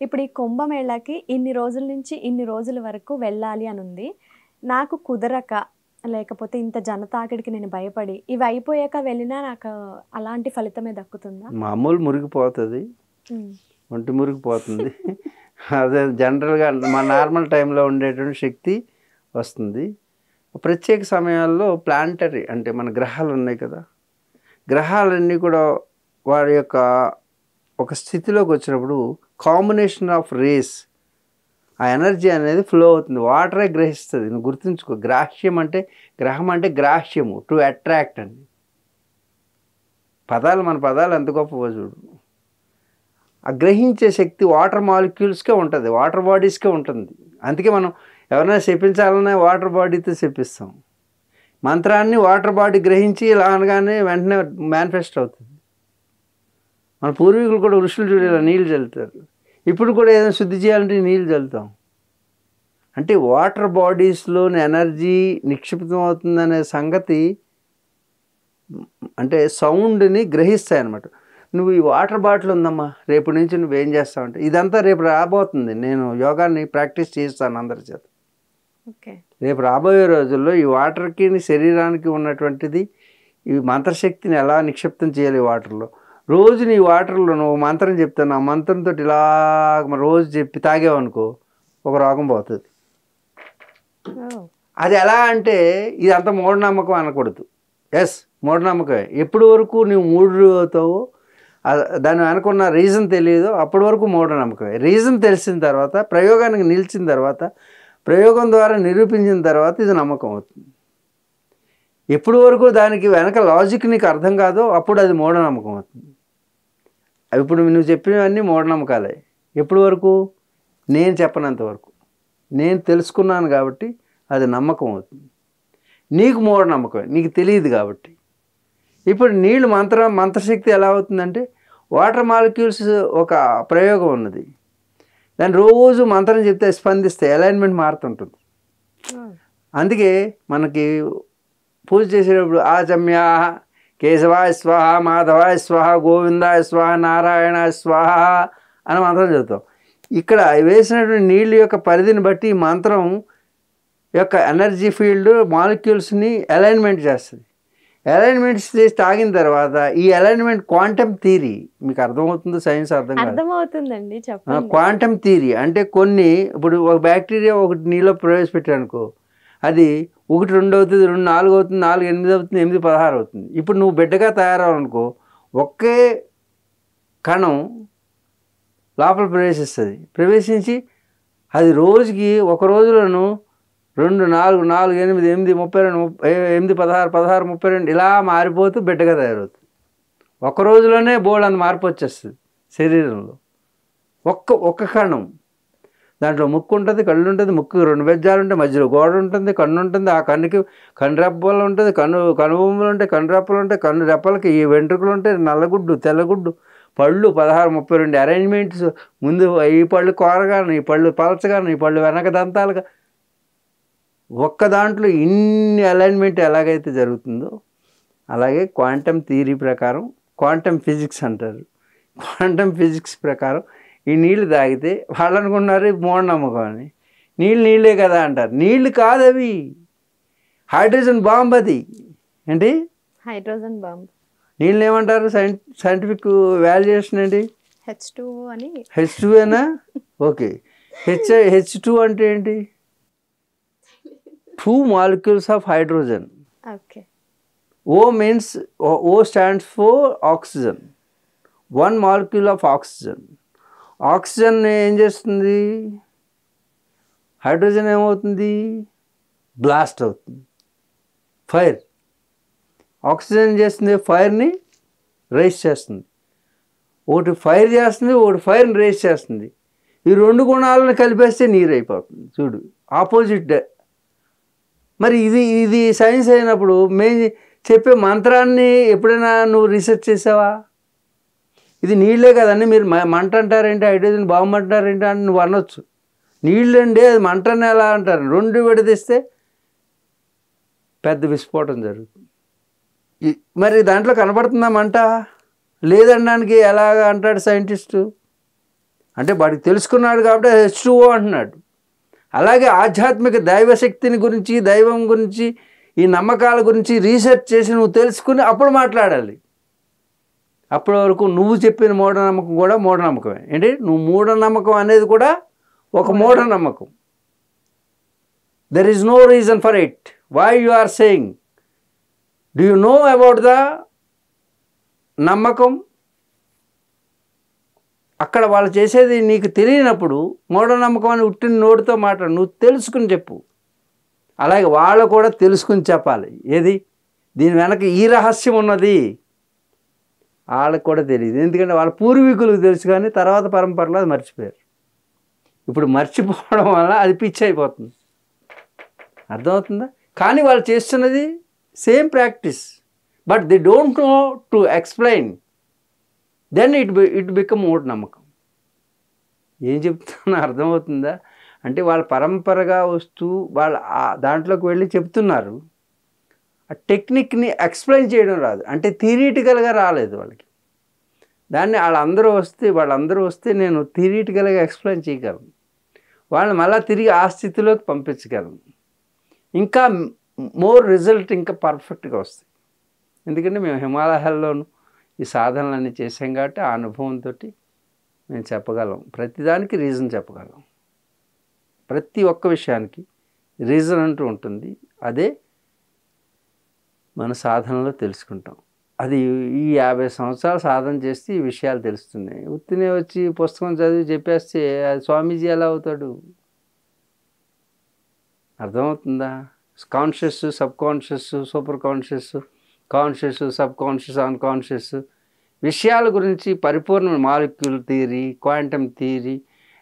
ఇప్పుడు ఈ కుంభమేళాకి ఇన్ని రోజుల నుంచి ఇన్ని రోజుల వరకు వెళ్ళాలి అని ఉంది. నాకు కుదరక లేకపోతే ఇంత జనతాకిడికి నేను భయపడి ఇవి అయిపోయాక వెళ్ళినా నాకు అలాంటి ఫలితమే దక్కుతుందా? మామూలు మురిగిపోతుంది, హ్మ్. ఒంటి మురిగిపోతుంది. అదే జనరల్గా మా నార్మల్ టైంలో ఉండేటువంటి శక్తి వస్తుంది. ప్రత్యేక సమయాల్లో ప్లాంటరీ అంటే మన గ్రహాలు ఉన్నాయి కదా, గ్రహాలన్నీ కూడా వారి యొక్క ఒక స్థితిలోకి వచ్చినప్పుడు కాంబినేషన్ ఆఫ్ రేస్ ఆ ఎనర్జీ అనేది ఫ్లో అవుతుంది. వాటరే గ్రహిస్తుంది. నువ్వు గుర్తుంచుకో, గ్రాహ్యం అంటే గ్రహం అంటే గ్రాహ్యము, టు అట్రాక్ట్ అండి. మన పదాలు ఎంత గొప్పవో చూడు. ఆ గ్రహించే శక్తి వాటర్ మాలిక్యూల్స్కే ఉంటుంది, వాటర్ బాడీస్కే ఉంటుంది. అందుకే మనం ఎవరైనా చెప్పించాలన్నా వాటర్ బాడీతో చెప్పిస్తాం. మంత్రాన్ని వాటర్ బాడీ గ్రహించి ఇలా అనగానే వెంటనే మేనిఫెస్ట్ అవుతుంది. మన పూర్వీకులు కూడా ఋషులు చూడేలా నీళ్ళు చల్లుతారు. ఇప్పుడు కూడా ఏదైనా శుద్ధి చేయాలంటే నీళ్ళు చల్లుతాం. అంటే వాటర్ బాడీస్లోని ఎనర్జీ నిక్షిప్తం అవుతుందనే సంగతి అంటే సౌండ్ని గ్రహిస్తాయి అన్నమాట. నువ్వు ఈ వాటర్ బాటిల్ ఉందమ్మా, రేపు నుంచి నువ్వేం చేస్తావంటే ఇదంతా రేపు రాబోతుంది. నేను యోగాన్ని ప్రాక్టీస్ చేస్తాను అందరి చేత. ఓకే. రేపు రాబోయే రోజుల్లో ఈ వాటర్కి శరీరానికి ఉన్నటువంటిది ఈ మంత్రశక్తిని ఎలా నిక్షిప్తం చేయాలి వాటర్లో. రోజు నీ వాటర్లో నువ్వు మంత్రం చెప్తాను, ఆ మంత్రంతో ఇలా రోజు చెప్పి తాగేవనుకో ఒక రోగం పోతుంది. అది ఎలా అంటే ఇదంతా మూఢనమ్మకం అనకూడదు. ఎస్, మూఢనమ్మకమే. ఎప్పటి వరకు నువ్వు మూడు అవుతావో దాని వెనకున్న రీజన్ తెలియదు, అప్పటి వరకు మూఢనమ్మకమే. రీజన్ తెలిసిన తర్వాత, ప్రయోగానికి నిలిచిన తర్వాత, ప్రయోగం ద్వారా నిరూపించిన తర్వాత ఇది నమ్మకం అవుతుంది. ఎప్పటి వరకు దానికి వెనక లాజిక్ నీకు అర్థం కాదో అప్పుడు అది మూఢనమ్మకం అవుతుంది. ఇప్పుడు నువ్వు చెప్పినవన్నీ మూఢనమ్మకాలే. ఎప్పటి వరకు? నేను చెప్పనంత వరకు. నేను తెలుసుకున్నాను కాబట్టి అది నమ్మకం అవుతుంది. నీకు మూఢనమ్మకమే, నీకు తెలియదు కాబట్టి. ఇప్పుడు నీళ్ళు మంత్రశక్తి ఎలా అవుతుందంటే వాటర్ మాలిక్యూల్స్ ఒక ప్రయోగం ఉన్నది. దాన్ని రోజు మంత్రం చెప్తే స్పందిస్తాయి, అలైన్మెంట్ మారుతుంటుంది. అందుకే మనకి పూజ చేసేటప్పుడు ఆచమ్యా కేశవాయ స్వాహ, మాధవాయ స్వాహ, గోవిందాయ స్వాహ, నారాయణాయ స్వాహ అని మంత్రం చదువుతాం. ఇక్కడ వేసినటువంటి నీళ్ళ యొక్క పరిధిని బట్టి ఈ మంత్రం యొక్క ఎనర్జీ ఫీల్డ్ మాలిక్యూల్స్ని అలైన్మెంట్ చేస్తుంది. అలైన్మెంట్స్ చేసి తాగిన తర్వాత ఈ అలైన్మెంట్ క్వాంటమ్ థియరీ మీకు అర్థమవుతుందో? సైన్స్ అర్థమవుతుందండి, చెప్పండి. క్వాంటమ్ థియరీ అంటే కొన్ని ఇప్పుడు ఒక బ్యాక్టీరియా ఒకటి నీలో ప్రవేశపెట్టానుకో, అది 1 2 అవుతుంది, 2 4 అవుతుంది, 4 8 అవుతుంది, 8 16 అవుతుంది. ఇప్పుడు నువ్వు బిడ్డగా తయారవనుకో, ఒకే కణం లోపల ప్రవేశించి అది రోజుకి ఒక రోజులను 2 4 4 8 8 32 8 16 16 32 ఇలా మారిపోతూ బిడ్డగా తయారవుతుంది. ఒక రోజులోనే బోల్డ్ మార్పు వచ్చేస్తుంది శరీరంలో. ఒక్క కణం. దాంట్లో ముక్కు ఉంటుంది, కళ్ళు ఉంటుంది, ముక్కు 2 బెజ్జాలు ఉంటాయి, మధ్యలో గోడ ఉంటుంది, కన్ను ఉంటుంది, ఆ కన్నుకి కన్నురెప్పలు ఉంటుంది, కనుబొమ్మలు ఉంటాయి, కన్నురెప్పలు ఉంటాయి, కన్ను రెప్పలకి ఈ వెంట్రుకలు ఉంటాయి, నల్లగుడ్డు తెల్లగుడ్డు, పళ్ళు 16 32 అరేంజ్మెంట్స్. ముందు ఈ పళ్ళు కోరగాను, ఈ పళ్ళు పలచగాను, ఈ పళ్ళు వెనక దంతాలుగా. ఒక్క దాంట్లో ఇన్ని అలైన్మెంట్ ఎలాగైతే జరుగుతుందో అలాగే క్వాంటమ్ థియరీ ప్రకారం, క్వాంటమ్ ఫిజిక్స్ అంటారు, క్వాంటమ్ ఫిజిక్స్ ప్రకారం ఈ నీళ్లు తాగితే వాళ్ళు అనుకున్నారు మూఢనమ్మకం అని. నీళ్ళే కదా అంటారు. నీళ్ళు కాదు అవి, హైడ్రోజన్ బాంబ్. అది ఏంటి? Hydrogen bomb. నీళ్ళు ఏమంటారు? సైంటిఫిక్ వాల్యుయేషన్ ఏంటి? H2O అని. H2ఏనా? ఓకే. H2 అంటే ఏంటి? 2 molecules of hydrogen. Okay. O stands for oxygen. 1 molecule of oxygen. Oxygen ఏం చేస్తుంది? హైడ్రోజన్ ఏమవుతుంది? బ్లాస్ట్ అవుతుంది, ఫైర్. ఆక్సిజన్ ఏం చేస్తుంది? ఫైర్ని రైస్ చేస్తుంది. ఒకటి ఫైర్ చేస్తుంది, ఒకటి ఫైర్ని రైస్ చేస్తుంది. ఈ 2 గుణాలను కలిపేస్తే నీరు అయిపోతుంది. చూడు, ఆపోజిట్. మరి ఇది సైన్స్ అయినప్పుడు మేము చెప్పే మంత్రాన్ని ఎప్పుడైనా నువ్వు రీసెర్చ్ చేసావా? ఇది నీళ్ళే కదండి, మీరు మంట అంటారేంటి, హైడ్రోజన్ బాంబు అంటారేంటి అని నువ్వు అనొచ్చు. నీళ్ళండి, అది మంటని ఎలా అంటారు? 2 విడదీస్తే పెద్ద విస్ఫోటం జరుగుతుంది. మరి దాంట్లో కనబడుతుందా మంట? లేదనడానికి ఎలాగ అంటాడు సైంటిస్టు? అంటే వాడికి తెలుసుకున్నాడు కాబట్టి H2O అంటున్నాడు. అలాగే ఆధ్యాత్మిక దైవశక్తిని గురించి, దైవం గురించి, ఈ నమ్మకాల గురించి రీసెర్చ్ చేసి నువ్వు తెలుసుకుని అప్పుడు మాట్లాడాలి. అప్పటి వరకు నువ్వు చెప్పిన మూఢనమ్మకం కూడా మూఢనమ్మకమే. ఏంటి, నువ్వు మూఢనమ్మకం అనేది కూడా ఒక మూఢనమ్మకం. There is no reason for it. Why you are saying? Do you know about the నమ్మకం? అక్కడ వాళ్ళు చేసేది నీకు తెలియనప్పుడు మూఢనమ్మకం అని ఉట్టిన నోటితో మాట్లాడు. నువ్వు తెలుసుకుని చెప్పు. అలాగే వాళ్ళు కూడా తెలుసుకుని చెప్పాలి. ఏది, దీని వెనక ఈ రహస్యం ఉన్నది. వాళ్ళకి కూడా తెలియదు. ఎందుకంటే వాళ్ళ పూర్వీకులకు తెలుసు, కానీ తర్వాత పరంపరలో అది మర్చిపోయారు. ఇప్పుడు మర్చిపోవడం వల్ల అది పిచ్చి అయిపోతుంది. అర్థమవుతుందా? కానీ వాళ్ళు చేస్తున్నది same practice, but they don't know to explain. Then it become మూఢనమ్మకం. ఏం చెప్తున్నా అర్థమవుతుందా? అంటే వాళ్ళ పరంపరగా వస్తూ వాళ్ళు దాంట్లోకి వెళ్ళి చెప్తున్నారు. ఆ టెక్నిక్ని ఎక్స్ప్లెయిన్ చేయడం రాదు, అంటే థియరిటికల్గా రాలేదు వాళ్ళకి. దాన్ని వాళ్ళందరూ వస్తే నేను థియరిటికల్గా ఎక్స్ప్లెయిన్ చేయగలను. వాళ్ళని మళ్ళీ తిరిగి ఆ స్థితిలోకి పంపించగలను. ఇంకా మోర్ రిజల్ట్ ఇంకా పర్ఫెక్ట్గా వస్తాయి. ఎందుకంటే మేము హిమాలయాల్లోనూ ఈ సాధనలన్నీ చేసాం కాబట్టి ఆ అనుభవంతో మేము చెప్పగలం. ప్రతిదానికి రీజన్ చెప్పగలం. ప్రతి ఒక్క విషయానికి రీజన్ అంటూ ఉంటుంది. అదే మన సాధనలో తెలుసుకుంటాం. అది ఈ 50 సంవత్సరాలు సాధన చేస్తే ఈ విషయాలు తెలుస్తున్నాయి. ఉత్తినే వచ్చి పుస్తకం చదివి చెప్పేస్తే అది స్వామీజీ ఎలా అవుతాడు? అర్థమవుతుందా? Conscious, sub conscious, super conscious, conscious, sub conscious, unconscious విషయాల గురించి పరిపూర్ణ molecule theory, quantum theory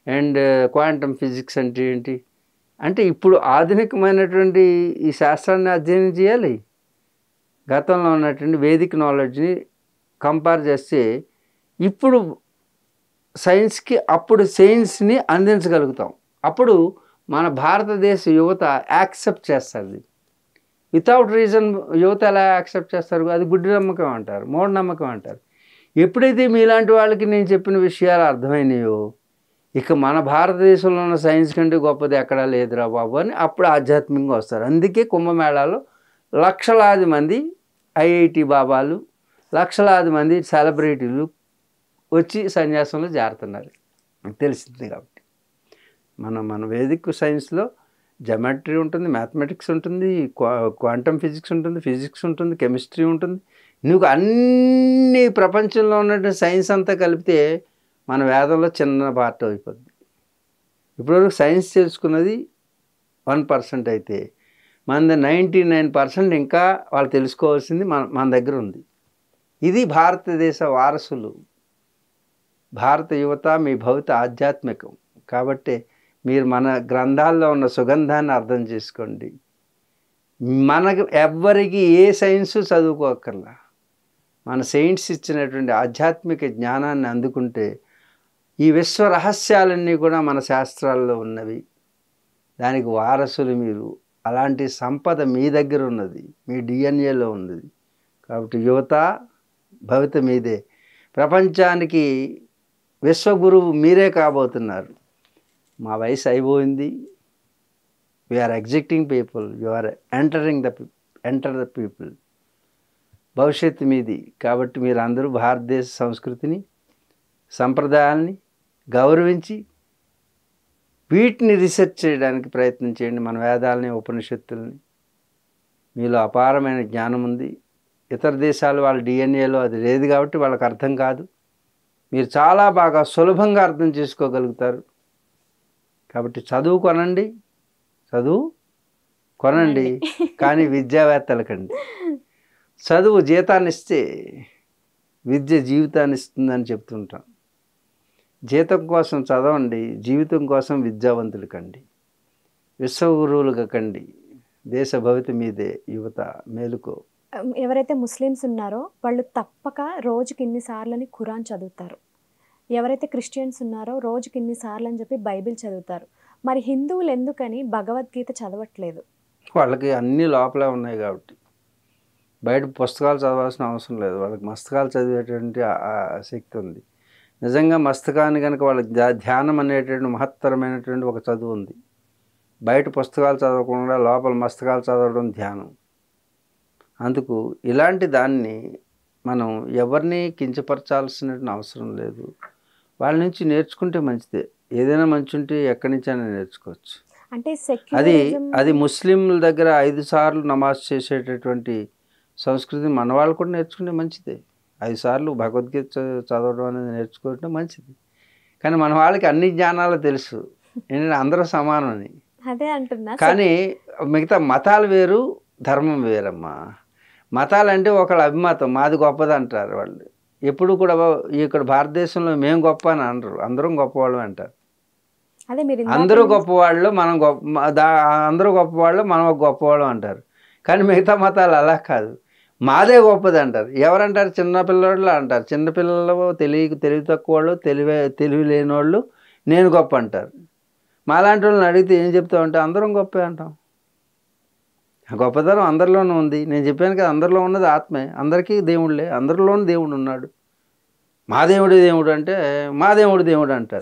and quantum physics అంటే ఏంటి అంటే ఇప్పుడు ఆధునికమైనటువంటి ఈ శాస్త్రాన్ని అధ్యయనం చేయాలి. గతంలో ఉన్నటువంటి వేదిక్ నాలెడ్జ్ని కంపేర్ చేస్తే ఇప్పుడు సైన్స్కి అప్పుడు సైన్స్ని అందించగలుగుతాం. అప్పుడు మన భారతదేశ యువత యాక్సెప్ట్ చేస్తుంది. వితౌట్ రీజన్ యువత ఎలా యాక్సెప్ట్ చేస్తారు? అది గుడ్డి నమ్మకం అంటారు, మూఢనమ్మకం అంటారు. ఎప్పుడైతే మీలాంటి వాళ్ళకి నేను చెప్పిన విషయాలు అర్థమైనాయో ఇక మన భారతదేశంలో ఉన్న సైన్స్ కంటే గొప్పది ఎక్కడా లేదురా బాబు అని అప్పుడు ఆధ్యాత్మికంగా వస్తారు. అందుకే కుంభమేళాలో లక్షలాది మంది ఐఐటి బాబాలు, లక్షలాది మంది సెలబ్రిటీలు వచ్చి సన్యాసంలో చేరుతున్నారు. తెలిసింది కాబట్టి మన వేదిక్ సైన్స్లో జమెట్రీ ఉంటుంది, మ్యాథమెటిక్స్ ఉంటుంది, క్వాంటమ్ ఫిజిక్స్ ఉంటుంది, ఫిజిక్స్ ఉంటుంది, కెమిస్ట్రీ ఉంటుంది. నువ్వు అన్ని ప్రపంచంలో ఉన్నటువంటి సైన్స్ అంతా కలిపితే మన వేదంలో చిన్న పార్ట్ అయిపోద్ది. ఇప్పటివరకు సైన్స్ తెలుసుకున్నది 1% అయితే మనది 99% ఇంకా వాళ్ళు తెలుసుకోవాల్సింది మన దగ్గర ఉంది. ఇది భారతదేశ వారసులు, భారత యువత, మీ భవిత ఆధ్యాత్మికం. కాబట్టి మీరు మన గ్రంథాల్లో ఉన్న సుగంధాన్ని అర్థం చేసుకోండి. మనకు ఎవ్వరికి ఏ సైన్సు చదువుకోక్కర్లా, మన సైన్స్ ఇచ్చినటువంటి ఆధ్యాత్మిక జ్ఞానాన్ని అందుకుంటే ఈ విశ్వ రహస్యాలన్నీ కూడా మన శాస్త్రాల్లో ఉన్నవి. దానికి వారసులు మీరు. అలాంటి సంపద మీ దగ్గర ఉన్నది, మీ డిఎన్ఏలో ఉన్నది. కాబట్టి యువత భవిత మీదే. ప్రపంచానికి విశ్వగురువు మీరే కాబోతున్నారు. మా వయసు అయిపోయింది. We are exiting people, you are enter the people. భవిష్యత్తు మీది. కాబట్టి మీరు అందరూ భారతదేశ సంస్కృతిని, సంప్రదాయాల్ని గౌరవించి వీటిని రీసెర్చ్ చేయడానికి ప్రయత్నం చేయండి. మన వేదాలని, ఉపనిషత్తుల్ని. మీలో అపారమైన జ్ఞానం ఉంది. ఇతర దేశాలు వాళ్ళ డిఎన్ఏలో అది లేదు కాబట్టి వాళ్ళకి అర్థం కాదు. మీరు చాలా బాగా సులభంగా అర్థం చేసుకోగలుగుతారు. కాబట్టి చదువు కొనండి కానీ విద్యావేత్తలకండి. చదువు జీతాన్ని ఇస్తే విద్య జీవితాన్ని ఇస్తుందని చెప్తుంటాం. జీతం కోసం చదవండి, జీవితం కోసం విద్యావంతులు కండి, విశ్వగురువులుగా కండి. దేశ భవిత మీదే. యువత మేలుకో. ఎవరైతే ముస్లిమ్స్ ఉన్నారో వాళ్ళు తప్పక రోజుకి ఇన్నిసార్లని ఖురాన్ చదువుతారు. ఎవరైతే క్రిస్టియన్స్ ఉన్నారో రోజుకి ఇన్నిసార్లు అని చెప్పి బైబిల్ చదువుతారు. మరి హిందువులు ఎందుకని భగవద్గీత చదవట్లేదు? వాళ్ళకి అన్నీ లోపలే ఉన్నాయి కాబట్టి బయట పుస్తకాలు చదవాల్సిన అవసరం లేదు. వాళ్ళకి మస్తకాలు చదివేటువంటి శక్తి ఉంది. నిజంగా మస్తకాన్ని కనుక వాళ్ళకి ధ్యానం అనేటువంటి మహత్తరమైనటువంటి ఒక చదువు ఉంది. బయట పుస్తకాలు చదవకుండా లోపల మస్తకాలు చదవడం ధ్యానం. అందుకు ఇలాంటి దాన్ని మనం ఎవరిని కించపరచాల్సిన అవసరం లేదు. వాళ్ళ నుంచి నేర్చుకుంటే మంచిదే. ఏదైనా మంచి ఉంటే ఎక్కడి నుంచైనా నేర్చుకోవచ్చు. అంటే అది ముస్లింల దగ్గర 5 సార్లు నమాజ్ చేసేటటువంటి సంస్కృతి మన వాళ్ళు కూడా నేర్చుకుంటే మంచిదే. 5 సార్లు భగవద్గీత చదవడం అనేది నేర్చుకోవడం మంచిది. కానీ మన వాళ్ళకి అన్ని జ్ఞానాలు తెలుసు, ఏంటంటే అందరూ సమానమని. అదే అంటున్నా. కానీ మిగతా మతాలు వేరు, ధర్మం వేరమ్మా. మతాలు అంటే ఒకళ్ళ అభిమతం, మాది గొప్పది అంటారు వాళ్ళు. ఎప్పుడు కూడా ఇక్కడ భారతదేశంలో మేము గొప్ప అని అనరు, అందరం గొప్పవాళ్ళు అంటారు. అదే మీరు అందరూ గొప్పవాళ్ళు, మనం అందరూ గొప్పవాళ్ళు, మనం ఒక గొప్పవాళ్ళు అంటారు. కానీ మిగతా మతాలు అలా కాదు, మాదే గొప్పది అంటారు. ఎవరంటారు? చిన్నపిల్లలు అంటారు. చిన్నపిల్లలు తెలివి తక్కువ వాళ్ళు, తెలివి లేని వాళ్ళు నేను గొప్ప అంటారు. మాలాంటి వాళ్ళని అడిగితే ఏం చెప్తామంటే అందరం గొప్పే అంటాం. గొప్పతనం అందరిలోనూ ఉంది. నేను చెప్పాను కదా, అందరిలో ఉన్నది ఆత్మే, అందరికీ దేవుళ్ళే, అందరిలోనూ దేవుడు ఉన్నాడు. మా దేవుడు దేవుడు అంటే మా దేవుడు దేవుడు అంటారు.